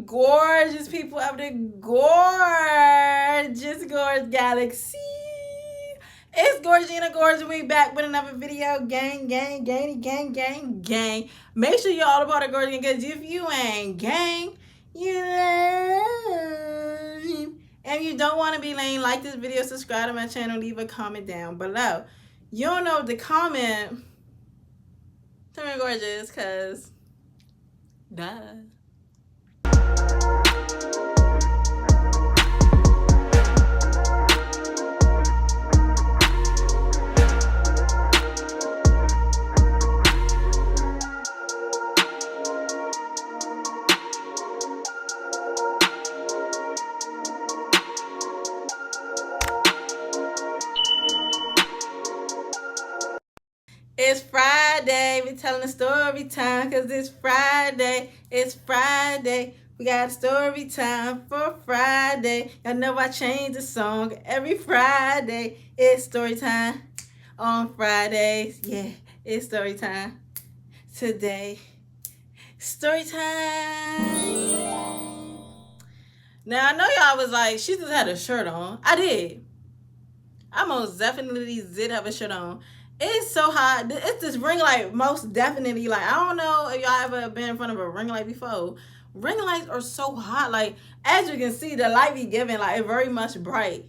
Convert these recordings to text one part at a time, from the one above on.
gorgeous people of the gorgeous galaxy. It's Gorgina Gorge. We back with another video. Gang. Make sure you're all about it, Gorgina, because if you ain't gang, you lame. And you don't want to be lame, like this video, subscribe to my channel, leave a comment down below. You don't know the comment. Tell me gorgeous, because duh. It's Friday. We're telling a story time because it's Friday. It's Friday. We got a story time for Friday. Y'all know I change the song every Friday. It's story time on Fridays. Yeah, it's story time today. Story time. Now, I know y'all was like, she just had a shirt on. I did. I most definitely did have a shirt on. It's so hot. It's this ring light, most definitely. Like, I don't know if y'all ever been in front of a ring light before. Ring lights are so hot. Like, as you can see, the light be giving, like, it's very much bright.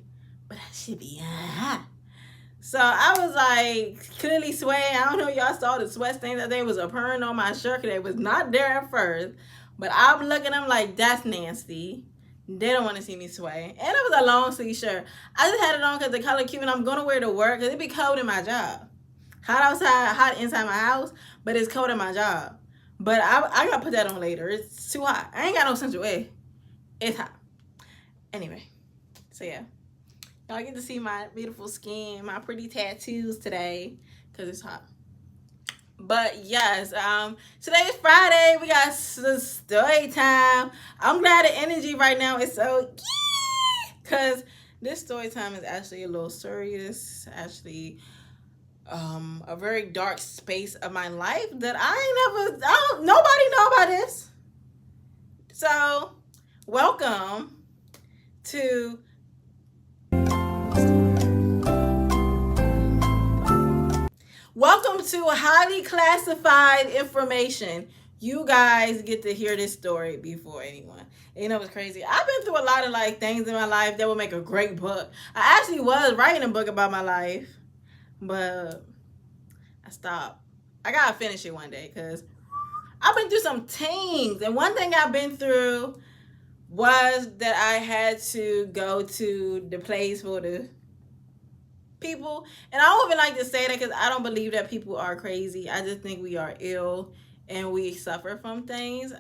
But that should be hot. So, I was, like, clearly sweating. I don't know if y'all saw the sweat stains that they was appearing on my shirt. It was not there at first. But I'm looking at them like, that's nasty. They don't want to see me sweat. And it was a long sleeve shirt. I just had it on because the color cute, and I'm going to wear it to work because it be cold in my job. Hot outside, hot inside my house, but it's cold at my job. But I gotta put that on later. It's too hot. I ain't got no central air. It's hot. Anyway, so yeah. Y'all get to see my beautiful skin, my pretty tattoos today, because it's hot. But yes, today is Friday. We got story time. I'm glad the energy right now is so because this story time is actually a little serious. Actually, a very dark space of my life that nobody know about this. So, welcome to highly classified information. You guys get to hear this story before anyone. And you know what's crazy? I've been through a lot of like things in my life that would make a great book. I actually was writing a book about my life. But I stopped. I gotta finish it one day because I've been through some things. And one thing I've been through was that I had to go to the place for the people. And I don't even like to say that because I don't believe that people are crazy. I just think we are ill and we suffer from things.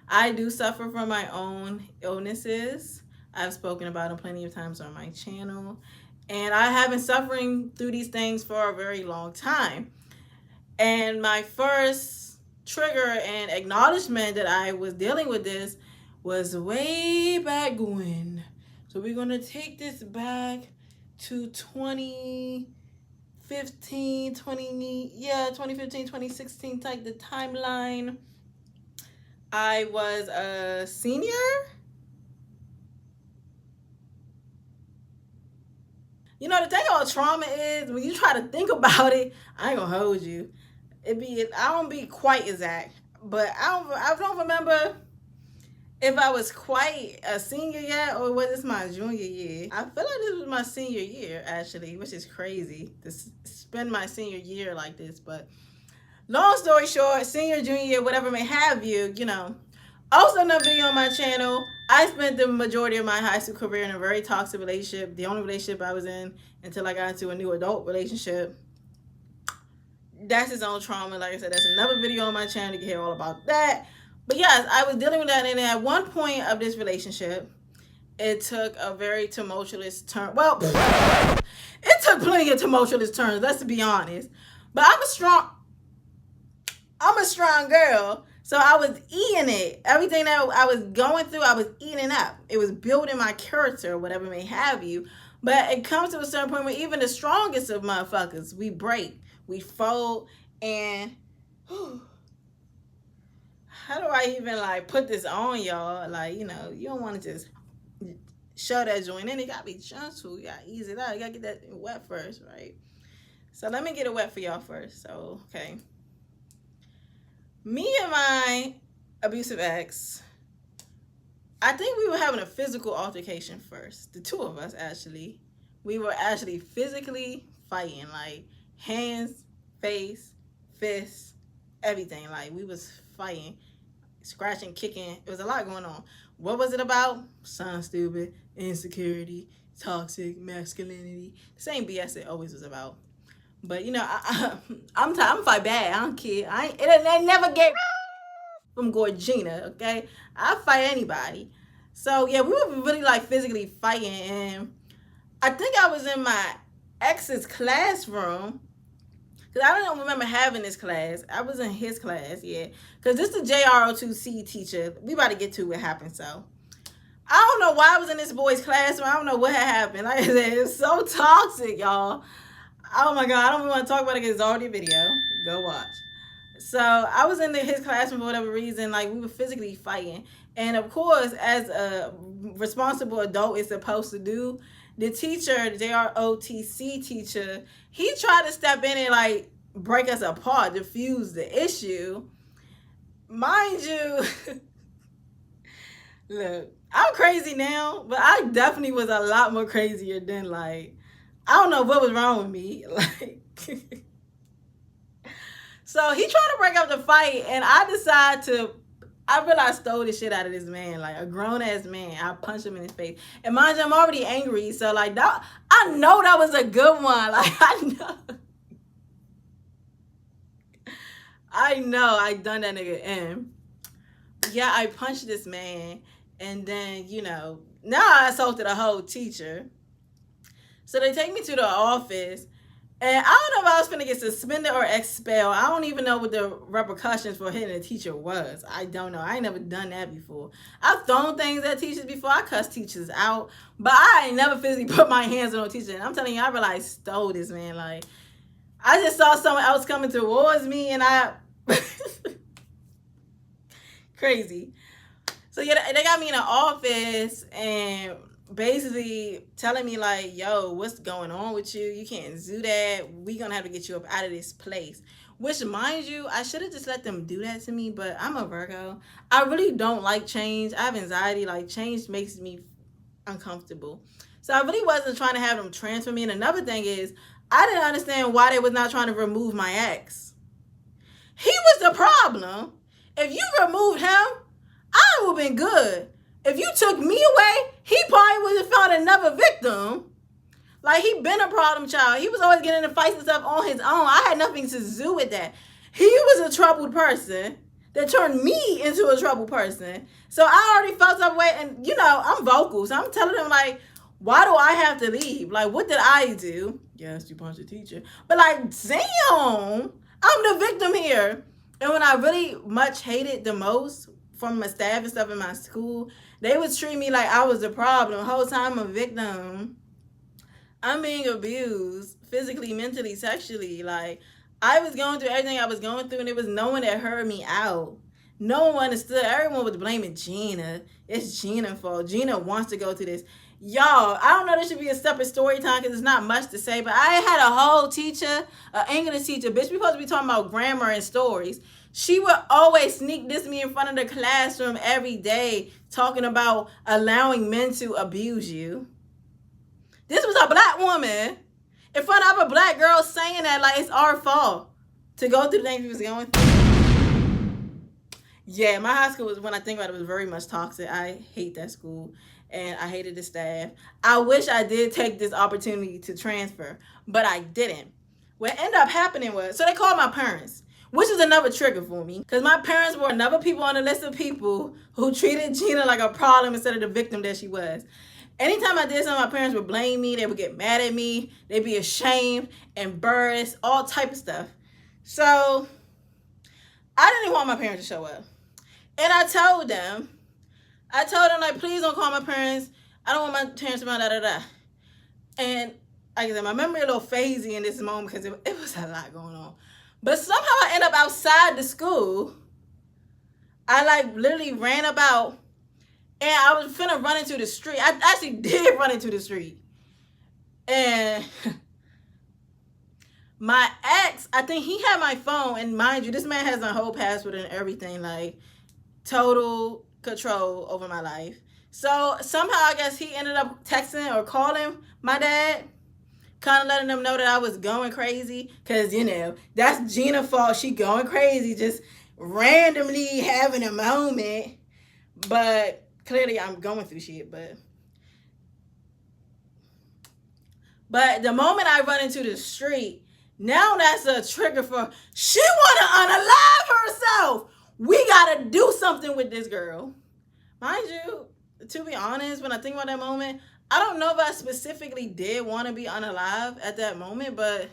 I do suffer from my own illnesses. I've spoken about them plenty of times on my channel. And I have been suffering through these things for a very long time. And my first trigger and acknowledgement that I was dealing with this was way back when. So we're going to take this back to 2015, 2016, like the timeline. I was a senior. You know, the thing about trauma is when you try to think about it, I ain't gonna hold you. I don't be quite exact, but I don't remember if I was quite a senior yet or was this my junior year. I feel like this was my senior year actually, which is crazy to spend my senior year like this. But long story short, senior, junior year, whatever may have you, you know. Also, another video on my channel, I spent the majority of my high school career in a very toxic relationship. The only relationship I was in until I got into a new adult relationship. That's its own trauma. Like I said, that's another video on my channel. You can hear all about that. But yes, I was dealing with that. And at one point of this relationship, it took a very tumultuous turn. Well, it took plenty of tumultuous turns, let's be honest. But I'm a strong girl. So I was eating it. Everything that I was going through, I was eating up. It was building my character, whatever may have you. But it comes to a certain point where even the strongest of motherfuckers, we break, we fold, and how do I even like put this on y'all? Like, you don't want to just shove that joint in. It gotta be gentle. You gotta ease it out. You gotta get that wet first, right? So let me get it wet for y'all first. So, okay. Me and my abusive ex, I think we were having a physical altercation first. The two of us, actually. We were actually physically fighting. Like, hands, face, fists, everything. Like, we was fighting, scratching, kicking. It was a lot going on. What was it about? Sound stupid, insecurity, toxic masculinity. Same BS it always was about. But I'm fight bad. I don't care. It never get from Gorgina. Okay, I fight anybody. So yeah, we were really like physically fighting, and I think I was in my ex's classroom. Cause I don't remember having this class. I was in his class, yeah. Cause this is the JRO2C teacher. We about to get to what happened. So I don't know why I was in this boy's classroom. I don't know what had happened. Like I said, it's so toxic, y'all. Oh my God, I don't even want to talk about it because it's already a video. Go watch. So I was in his classroom for whatever reason. Like, we were physically fighting. And of course, as a responsible adult is supposed to do, the teacher, the JROTC teacher, he tried to step in and like break us apart, diffuse the issue. Mind you, look, I'm crazy now, but I definitely was a lot more crazier than like, I don't know what was wrong with me. Like, so he tried to break up the fight, and I realized I stole the shit out of this man, like a grown ass man. I punched him in his face. And mind you, I'm already angry, so like that, I know that was a good one. Like, I know I done that nigga in. Yeah, I punched this man, and then, now I assaulted a whole teacher. So they take me to the office, and I don't know if I was finna get suspended or expelled. I don't even know what the repercussions for hitting a teacher was. I don't know. I ain't never done that before. I've thrown things at teachers before. I cussed teachers out, but I ain't never physically put my hands on a teacher. And I'm telling you, I really stole this man. Like, I just saw someone else coming towards me, and crazy. So yeah, they got me in an office and basically telling me like, yo, what's going on with you? You can't do that. We gonna have to get you up out of this place. Which, mind you, I should have just let them do that to me, but I'm a Virgo. I really don't like change. I have anxiety. Like, change makes me uncomfortable. So I really wasn't trying to have them transfer me. And another thing is, I didn't understand why they was not trying to remove my ex. He was the problem. If you removed him, I would have been good. If you took me away, he probably would have found another victim. Like, he been a problem child. He was always getting into fights and stuff on his own. I had nothing to do with that. He was a troubled person that turned me into a troubled person. So I already felt that way. And, I'm vocal. So I'm telling him, like, why do I have to leave? Like, what did I do? Yes, you punched the teacher. But, like, damn, I'm the victim here. And when I really much hated the most from my staff and stuff in my school, they would treat me like I was the problem. The whole time I'm a victim. I'm being abused physically, mentally, sexually. Like, I was going through everything I was going through, and there was no one that heard me out. No one understood. Everyone was blaming Gina. It's Gina's fault. Gina wants to go through this. Y'all, I don't know, this should be a separate story time because there's not much to say, but I had a whole teacher, an English teacher, bitch, we supposed to be talking about grammar and stories. She would always sneak this me in front of the classroom every day, talking about allowing men to abuse you. This was a black woman in front of a black girl saying that like it's our fault to go through the things we was going through. Yeah, my high school was, when I think about it, was very much toxic. I hate that school, and I hated the staff. I wish I did take this opportunity to transfer, but I didn't. What ended up happening was, so they called my parents, which is another trigger for me, because my parents were another people on the list of people who treated Gina like a problem instead of the victim that she was. Anytime I did something, my parents would blame me. They would get mad at me. They'd be ashamed, embarrassed, all type of stuff. So I didn't want my parents to show up. And I told them, like, please don't call my parents. I don't want my parents to da-da-da. And like I said, my memory a little phasey in this moment because it was a lot going on. But somehow I end up outside the school. I like literally ran about and I was finna run into the street. I actually did run into the street. And my ex, I think he had my phone, and mind you, this man has a whole password and everything, like total control over my life. So somehow I guess he ended up texting or calling my dad, kind of letting them know that I was going crazy. Cause that's Gina's fault. She going crazy, just randomly having a moment. But clearly I'm going through shit. But the moment I run into the street, now that's a trigger for she wanna unalive herself. We gotta do something with this girl. Mind you, to be honest, when I think about that moment, I don't know if I specifically did want to be unalive at that moment, but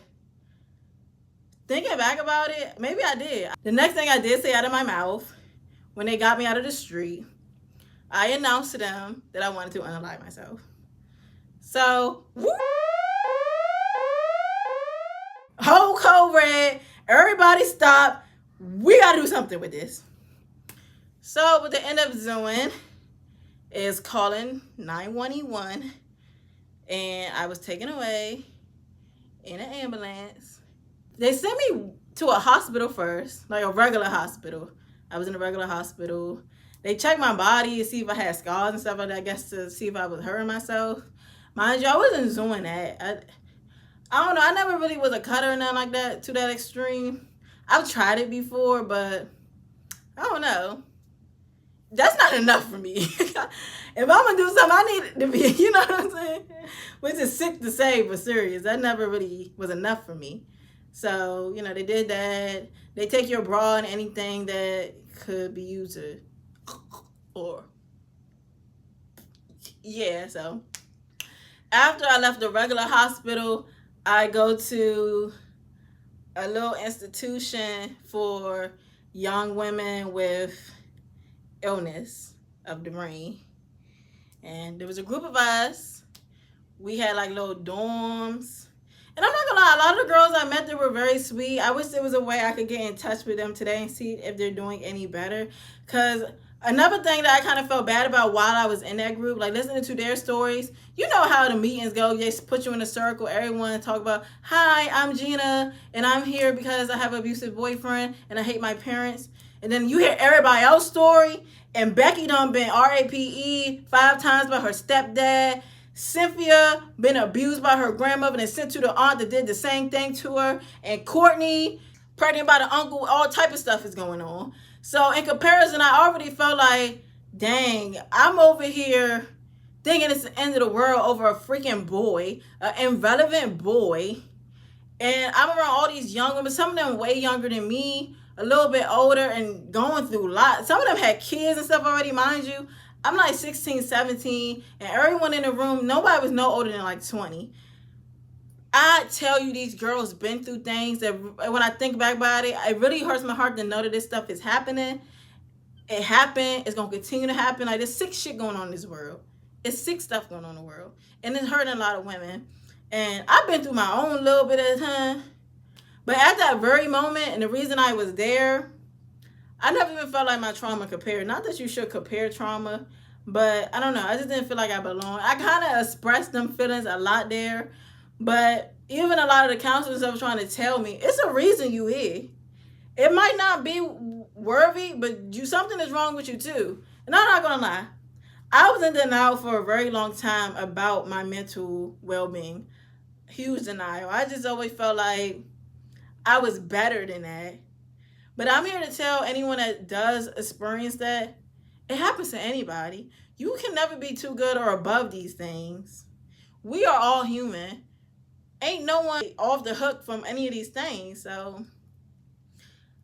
thinking back about it, maybe I did. The next thing I did say out of my mouth when they got me out of the street, I announced to them that I wanted to unalive myself. So, whole code red, everybody stop. We gotta do something with this. So what they end up doing is calling 911, and I was taken away in an ambulance. They sent me to a hospital first, like a regular hospital. I was in a regular hospital. They checked my body to see if I had scars and stuff like that, I guess to see if I was hurting myself. Mind you, I wasn't doing that. I don't know. I never really was a cutter or nothing like that to that extreme. I've tried it before, but I don't know. That's not enough for me. If I'm gonna do something, I need it to be, you know what I'm saying? Which is sick to say, but serious. That never really was enough for me. So, they did that. They take your bra and anything that could be used to, or, yeah, so. After I left the regular hospital, I go to a little institution for young women with illness of the brain. And there was a group of us. We had like little dorms. And I'm not gonna lie, a lot of the girls I met there were very sweet. I wish there was a way I could get in touch with them today and see if they're doing any better. Because another thing that I kind of felt bad about while I was in that group, like listening to their stories, you know how the meetings go. They put you in a circle, everyone talk about, hi, I'm Gina, and I'm here because I have an abusive boyfriend and I hate my parents. And then you hear everybody else's story, and Becky done been RAPE 5 times by her stepdad. Cynthia been abused by her grandmother and sent to the aunt that did the same thing to her. And Courtney, pregnant by the uncle, all type of stuff is going on. So in comparison, I already felt like, dang, I'm over here thinking it's the end of the world over a freaking boy, an irrelevant boy. And I'm around all these young women, some of them way younger than me, a little bit older and going through a lot. Some of them had kids and stuff already, mind you. I'm like 16, 17, and everyone in the room, nobody was no older than like 20. I tell you, these girls been through things that when I think back about it, it really hurts my heart to know that this stuff is happening. It happened. It's going to continue to happen. Like, there's sick shit going on in this world. It's sick stuff going on in the world. And it's hurting a lot of women. And I've been through my own little bit of time. But at that very moment, and the reason I was there, I never even felt like my trauma compared. Not that you should compare trauma, but I don't know. I just didn't feel like I belonged. I kind of expressed them feelings a lot there. But even a lot of the counselors were trying to tell me, it's a reason you here. It might not be worthy, but something is wrong with you too. And I'm not going to lie. I was in denial for a very long time about my mental well-being. Huge denial. I just always felt like I was better than that. But I'm here to tell anyone that does experience that, it happens to anybody. You can never be too good or above these things. We are all human. Ain't no one off the hook from any of these things. So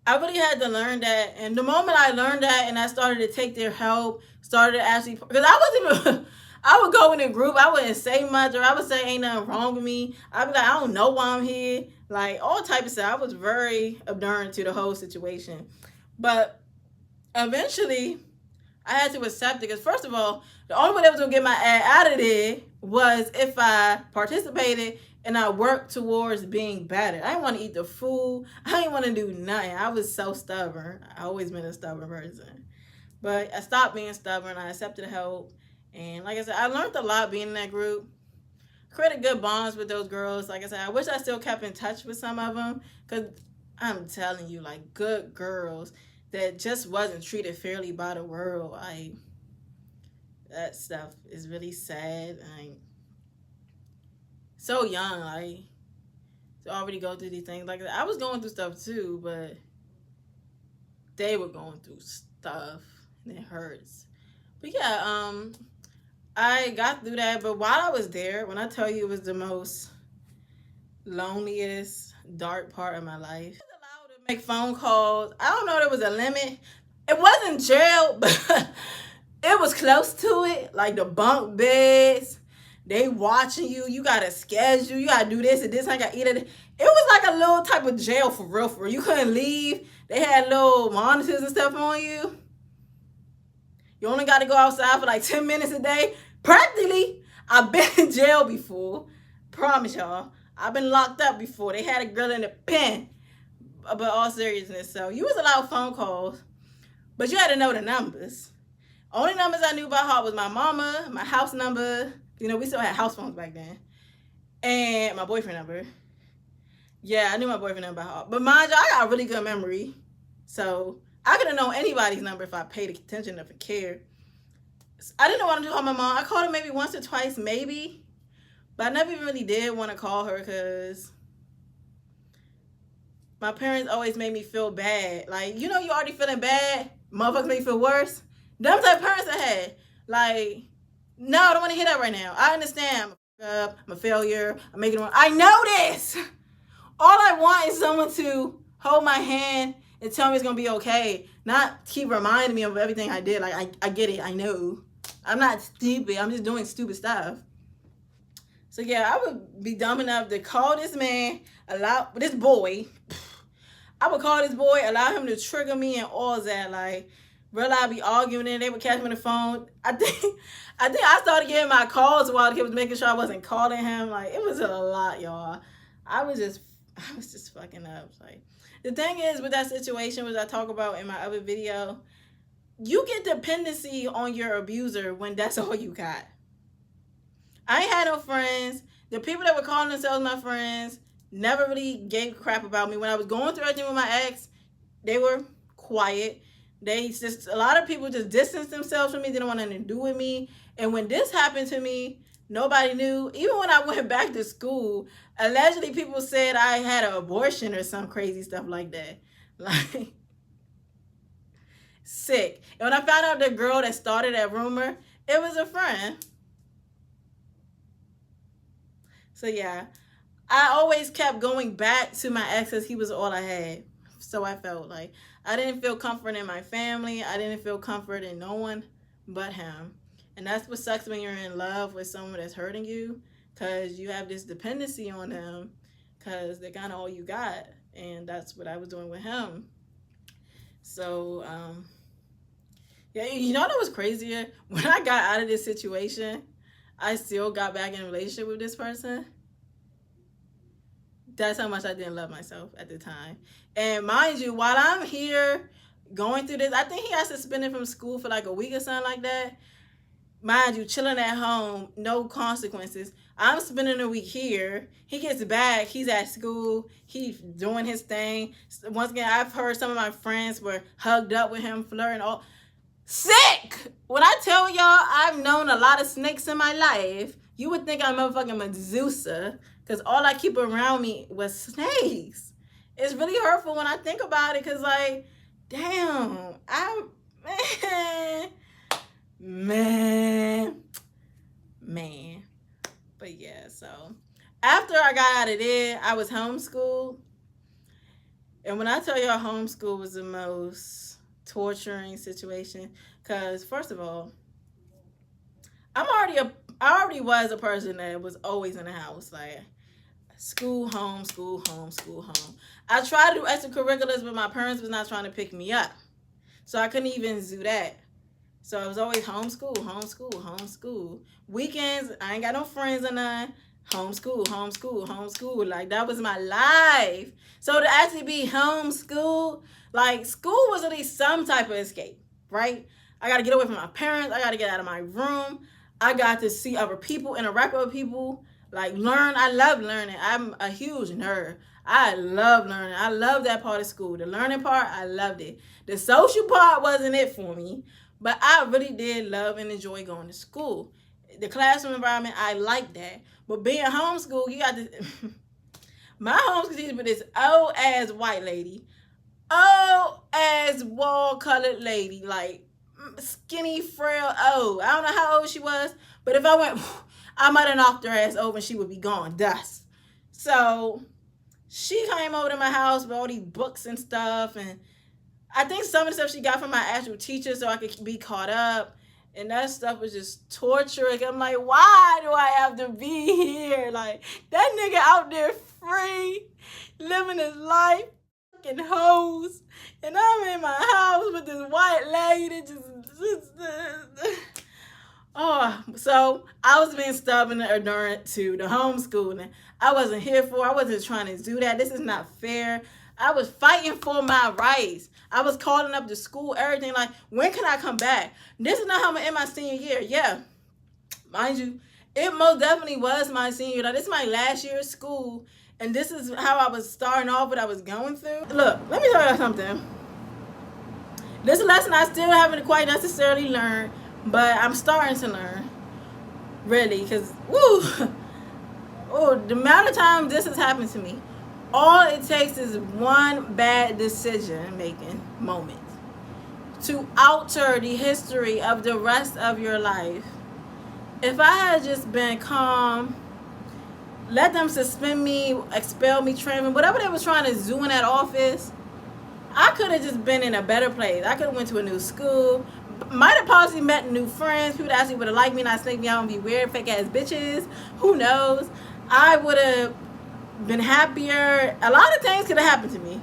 I really had to learn that. And the moment I learned that and I started to take their help, started to actually, because I wasn't even, I would go in a group, I wouldn't say much, or I would say ain't nothing wrong with me. I'd be like, I don't know why I'm here. Like, all type of stuff. I was very obdurant to the whole situation. But eventually, I had to accept it. Because first of all, the only way that was going to get my ass out of there was if I participated and I worked towards being better. I didn't want to eat the food. I didn't want to do nothing. I was so stubborn. I always been a stubborn person. But I stopped being stubborn. I accepted help. And like I said, I learned a lot being in that group. Created good bonds with those girls. Like I said, I wish I still kept in touch with some of them. Because I'm telling you, like, good girls that just wasn't treated fairly by the world. That stuff is really sad. So young, like, to already go through these things. Like, I was going through stuff too, but they were going through stuff, and it hurts. But yeah, I got through that. But while I was there, when I tell you it was the most loneliest, dark part of my life, I was allowed to make phone calls. I don't know, there was a limit. It wasn't jail, but it was close to it. Like the bunk beds, they watching you. You got to schedule. You got to do this and this. I got to eat it. It was like a little type of jail for real, for real. You couldn't leave. They had little monitors and stuff on you. You only got to go outside for like 10 minutes a day. Practically, I've been in jail before. Promise y'all. I've been locked up before. They had a girl in the pen. But all seriousness, so you was allowed phone calls, but you had to know the numbers. Only numbers I knew by heart was my mama, my house number. You know, we still had house phones back then. And my boyfriend number. Yeah, I knew my boyfriend number by heart. But mind you, I got a really good memory. So I could have known anybody's number if I paid attention, if I cared. I didn't want to call my mom. I called her maybe once or twice, maybe. But I never really did want to call her because my parents always made me feel bad. Like, you know, you already feeling bad. Motherfuckers make you feel worse. Them type of parents I had. Like, no, I don't want to hear that right now. I understand. I'm a failure. I'm making it wrong. I know this. All I want is someone to hold my hand and tell me it's going to be okay. Not keep reminding me of everything I did. Like, I get it. I know. I'm not stupid. I'm just doing stupid stuff. So, yeah, I would be dumb enough to call this man, this boy. I would call this boy, allow him to trigger me and all that. Like, really, I'd be arguing and they would catch me on the phone. I think I started getting my calls while he was making sure I wasn't calling him. Like, it was a lot, y'all. I was just fucking up. Like, the thing is with that situation, which I talk about in my other video, you get dependency on your abuser when that's all you got. I ain't had no friends. The people that were calling themselves my friends never really gave a crap about me. When I was going through everything with my ex, they were quiet. A lot of people just distanced themselves from me. They didn't want nothing to do with me. And when this happened to me, nobody knew. Even when I went back to school, allegedly people said I had an abortion or some crazy stuff like that. Like, sick. And when I found out the girl that started that rumor, it was a friend. So yeah, I always kept going back to my ex because he was all I had. So I felt like I didn't feel comfort in my family. I didn't feel comfort in no one but him. And that's what sucks when you're in love with someone that's hurting you, because you have this dependency on them because they're kind of all you got. And that's what I was doing with him. So, yeah, you know what was crazier? When I got out of this situation, I still got back in a relationship with this person. That's how much I didn't love myself at the time. And mind you, while I'm here going through this, I think he got suspended from school for like a week or something like that. Mind you, chilling at home, no consequences. I'm spending a week here. He gets back. He's at school. He's doing his thing. Once again, I've heard some of my friends were hugged up with him, flirting, all. Sick! When I tell y'all I've known a lot of snakes in my life, you would think I'm motherfucking Medusa, because all I keep around me was snakes. It's really hurtful when I think about it, because, like, damn, man. But yeah, so after I got out of there, I was homeschooled. And when I tell y'all homeschool was the most torturing situation, because first of all, I already was a person that was always in the house, like school, home, school, home, school, home. I tried to do extracurriculars, but my parents was not trying to pick me up, so I couldn't even do that. So I was always homeschool, homeschool, homeschool. Weekends, I ain't got no friends or none. Homeschool, homeschool, homeschool. Like, that was my life. So to actually be homeschooled, like, school was at least some type of escape, right? I got to get away from my parents. I got to get out of my room. I got to see other people, interact with other people, like learn. I love learning. I'm a huge nerd. I love learning. I love that part of school. The learning part, I loved it. The social part wasn't it for me, but I really did love and enjoy going to school. The classroom environment, I like that. But being homeschooled, you got to. My homeschool teacher was this old ass white lady, old ass wall colored lady, like skinny, frail, old. I don't know how old she was, but if I went, I might have knocked her ass over and she would be gone, dust. So she came over to my house with all these books and stuff, and I think some of the stuff she got from my actual teacher so I could be caught up. And that stuff was just torturing. I'm like, why do I have to be here? Like, that nigga out there free, living his life, fucking hoes. And I'm in my house with this white lady just oh, so I was being stubborn and ignorant to the homeschooling. I wasn't here for. I wasn't trying to do that. This is not fair. I was fighting for my rights. I was calling up the school, everything like, when can I come back? This is not how I'm in my senior year. Yeah, mind you, it most definitely was my senior year. Like, this is my last year of school, and this is how I was starting off what I was going through. Look, let me tell you something. This lesson I still haven't quite necessarily learned, but I'm starting to learn, really, because, woo, oh, the amount of times this has happened to me. All it takes is one bad decision-making moment to alter the history of the rest of your life. If I had just been calm, let them suspend me, expel me, train me, whatever they was trying to do in that office, I could have just been in a better place. I could have went to a new school, might have possibly met new friends, people that actually would have liked me, not snake me out and be weird, fake-ass bitches. Who knows? I would have been happier. A lot of things could have happened to me.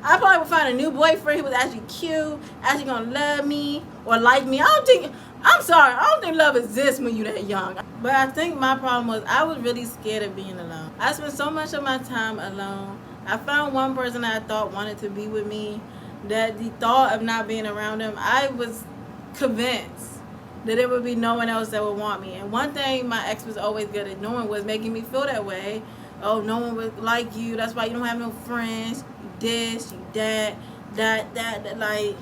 I probably would find a new boyfriend who was actually cute, actually gonna love me or like me. I'm sorry, I don't think love exists when you're that young. But I think my problem was I was really scared of being alone. I spent so much of my time alone. I found one person that I thought wanted to be with me, that the thought of not being around him, I was convinced that there would be no one else that would want me. And one thing my ex was always good at doing was making me feel that way. Oh, no one would like you. That's why you don't have no friends. You this, you that, like,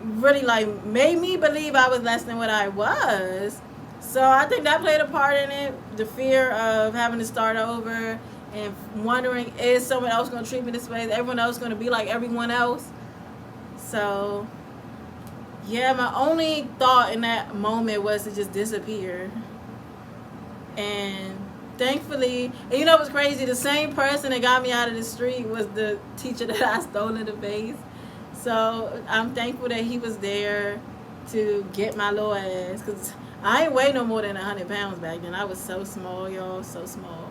really, like, made me believe I was less than what I was. So I think that played a part in it. The fear of having to start over and wondering, is someone else going to treat me this way? Is everyone else going to be like everyone else? So, yeah, my only thought in that moment was to just disappear. And thankfully, and you know what's crazy? The same person that got me out of the street was the teacher that I stole in the face. So I'm thankful that he was there to get my little ass. Because I ain't weigh no more than 100 pounds back then. I was so small, y'all, so small.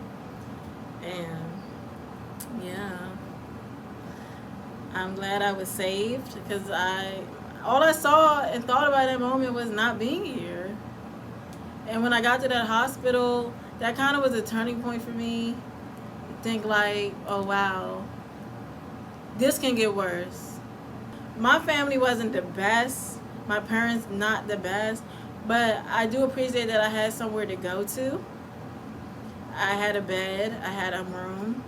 And yeah, I'm glad I was saved, because all I saw and thought about that moment was not being here. And when I got to that hospital, that kind of was a turning point for me. Think like, oh wow, this can get worse. My family wasn't the best. My parents not the best. But I do appreciate that I had somewhere to go to. I had a bed. I had a room.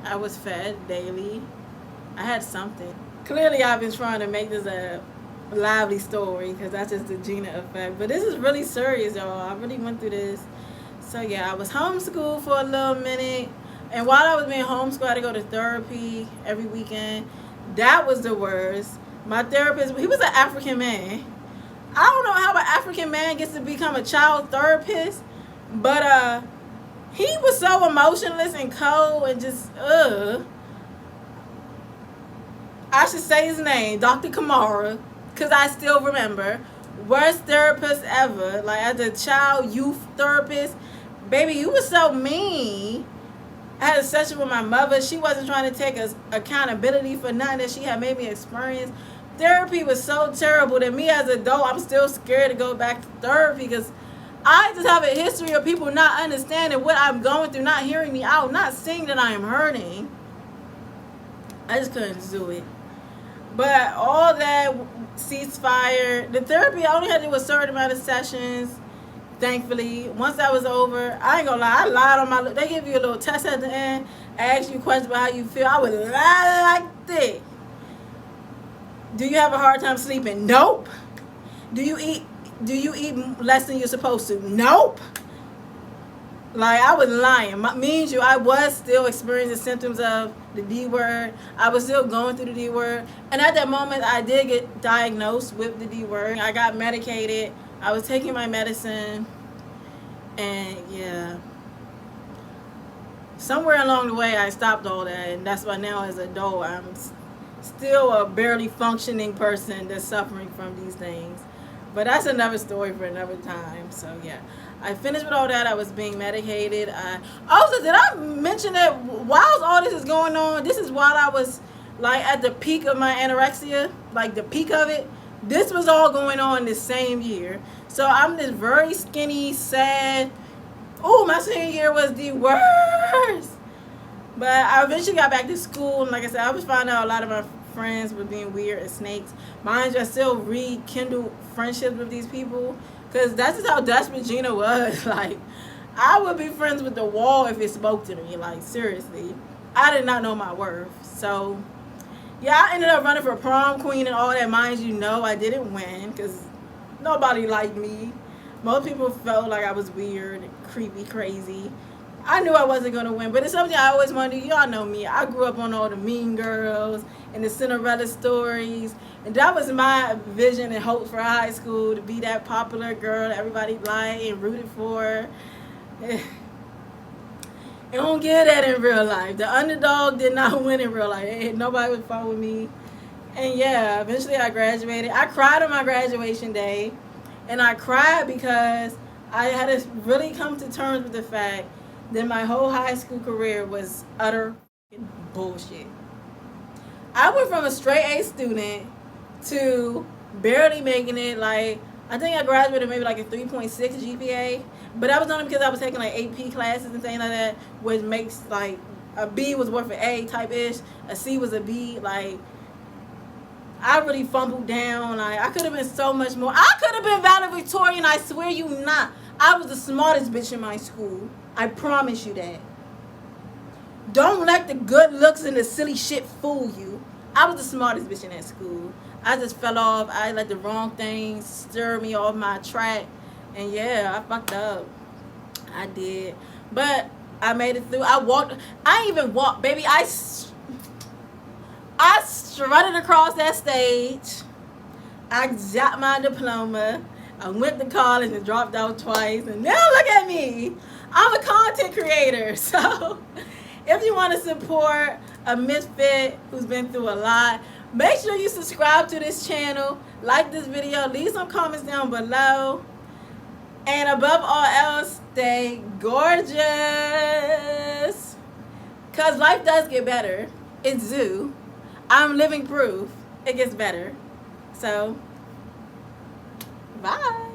I was fed daily. I had something. Clearly, I've been trying to make this a lively story, because that's just the Gina effect. But this is really serious, y'all. I really went through this. So yeah, I was homeschooled for a little minute. And while I was being homeschooled, I had to go to therapy every weekend. That was the worst. My therapist, he was an African man. I don't know how an African man gets to become a child therapist, but he was so emotionless and cold and just I should say his name, Dr. Kamara, because I still remember. Worst therapist ever. Like, as a child youth therapist, baby, you was so mean. I had a session with my mother. She wasn't trying to take accountability for nothing that she had made me experience. Therapy was so terrible that me as an adult, I'm still scared to go back to therapy, because I just have a history of people not understanding what I'm going through, not hearing me out, not seeing that I am hurting. I just couldn't do it. But all that ceasefire, the therapy I only had to do a certain amount of sessions. Thankfully, once that was over, I ain't gonna lie. I lied on my. They give you a little test at the end, ask you questions about how you feel. I would lie like this. Do you have a hard time sleeping? Nope. Do you eat? Do you eat less than you're supposed to? Nope. Like, I was lying. Means you, I was still experiencing symptoms of the D word. I was still going through the D word. And at that moment, I did get diagnosed with the D word. I got medicated. I was taking my medicine. And yeah. Somewhere along the way, I stopped all that. And that's why now, as an adult, I'm still a barely functioning person that's suffering from these things. But that's another story for another time. So yeah, I finished with all that. I was being medicated. Also, did I mention that while all this is going on, this is while I was like at the peak of my anorexia, like the peak of it. This was all going on this same year. So I'm this very skinny, sad. Oh, my senior year was the worst. But I eventually got back to school, and like I said, I was finding out a lot of my friends were being weird as snakes. Mind you, I still rekindle friendships with these people, because that's just how desperate Gina was. Like, I would be friends with the wall if it spoke to me. Like, seriously. I did not know my worth. So, yeah, I ended up running for prom queen and all that. Mind you, no, I didn't win, because nobody liked me. Most people felt like I was weird, creepy, crazy. I knew I wasn't going to win, but it's something I always wanted to do. Y'all know me. I grew up on all the Mean Girls and the Cinderella stories. And that was my vision and hope for high school, to be that popular girl that everybody liked and rooted for. You don't get that in real life. The underdog did not win in real life. Nobody would follow me. And yeah, eventually I graduated. I cried on my graduation day. And I cried because I had to really come to terms with the fact that my whole high school career was utter bullshit. I went from a straight A student to barely making it. Like, I think I graduated maybe like a 3.6 GPA, but that was only because I was taking like AP classes and things like that, which makes like a B was worth an A type ish, a C was a B. Like, I really fumbled down. Like, I could have been so much more. I could have been valedictorian. I swear you not. I was the smartest bitch in my school. I promise you that. Don't let the good looks and the silly shit fool you. I was the smartest bitch in that school. I just fell off. I let the wrong things stir me off my track. And yeah, I fucked up. I did. But I made it through. I ain't even walked, baby. I strutted across that stage. I got my diploma. I went to college and dropped out twice. And now look at me. I'm a content creator. So if you want to support a misfit who's been through a lot, make sure you subscribe to this channel, like this video, leave some comments down below. And above all else, stay gorgeous. Because life does get better. It's due. I'm living proof it gets better. So, bye.